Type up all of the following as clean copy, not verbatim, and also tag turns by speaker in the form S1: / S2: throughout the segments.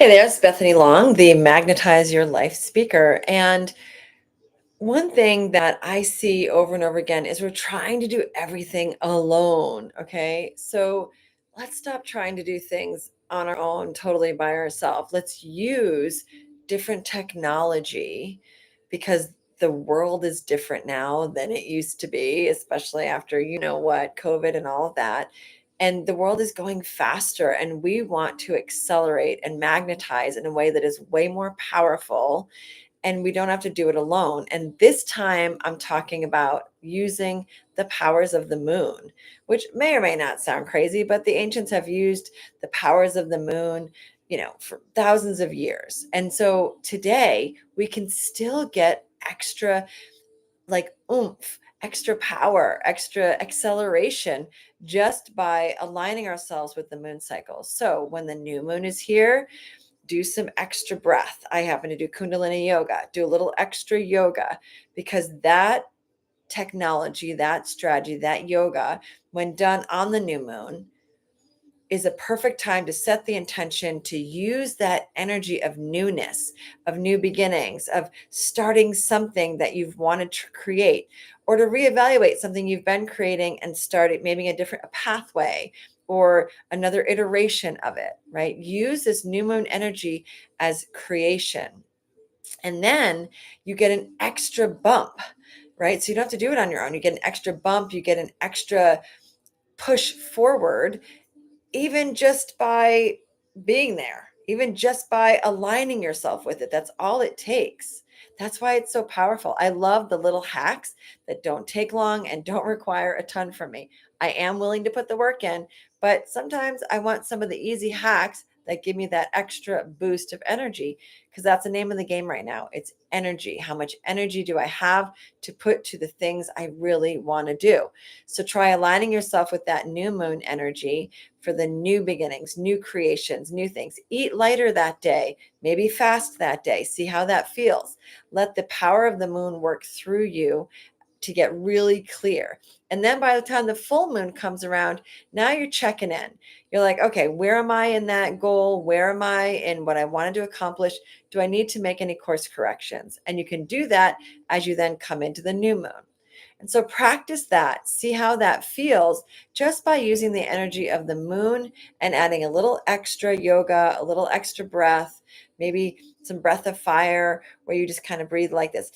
S1: Hey there, it's Bethany Long, the Magnetize Your Life speaker. And one thing that I see over and over again is we're trying to do everything alone. Okay. So let's stop trying to do things on our own, totally by ourselves. Let's use different technology because the world is different now than it used to be, especially after, COVID and all of that. And the world is going faster, and we want to accelerate and magnetize in a way that is way more powerful, and we don't have to do it alone. And this time I'm talking about using the powers of the moon, which may or may not sound crazy, but the ancients have used the powers of the moon, for thousands of years. And so today we can still get extra like oomph, extra power, extra acceleration just by aligning ourselves with the moon cycle. So when the new moon is here, do some extra breath. I happen to do Kundalini yoga, do a little extra yoga, because that technology, that strategy, that yoga, when done on the new moon, is a perfect time to set the intention to use that energy of newness, of new beginnings, of starting something that you've wanted to create, or to reevaluate something you've been creating and start maybe a pathway or another iteration of it, right? Use this new moon energy as creation. And then you get an extra bump, right? So you don't have to do it on your own. You get an extra bump, you get an extra push forward, even just by being there, even just by aligning yourself with it. That's all it takes. That's why it's so powerful. I love the little hacks that don't take long and don't require a ton from me. I am willing to put the work in, but sometimes I want some of the easy hacks that give me that extra boost of energy, because that's the name of the game right now. It's energy. How much energy do I have to put to the things I really want to do? So try aligning yourself with that new moon energy for the new beginnings, new creations, new things. Eat lighter that day, maybe fast that day. See how that feels. Let the power of the moon work through you to get really clear. And then by the time the full moon comes around, now you're checking in. You're like, okay, where am I in that goal? Where am I in what I wanted to accomplish? Do I need to make any course corrections? And you can do that as you then come into the new moon. And so practice that, see how that feels just by using the energy of the moon and adding a little extra yoga, a little extra breath, maybe some breath of fire where you just kind of breathe like this.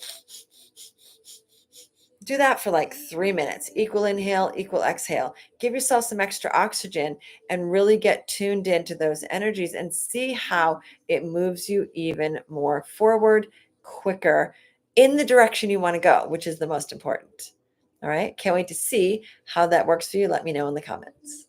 S1: Do that for like 3 minutes. Equal inhale, equal exhale. Give yourself some extra oxygen and really get tuned into those energies and see how it moves you even more forward, quicker, in the direction you want to go, which is the most important. All right. Can't wait to see how that works for you. Let me know in the comments.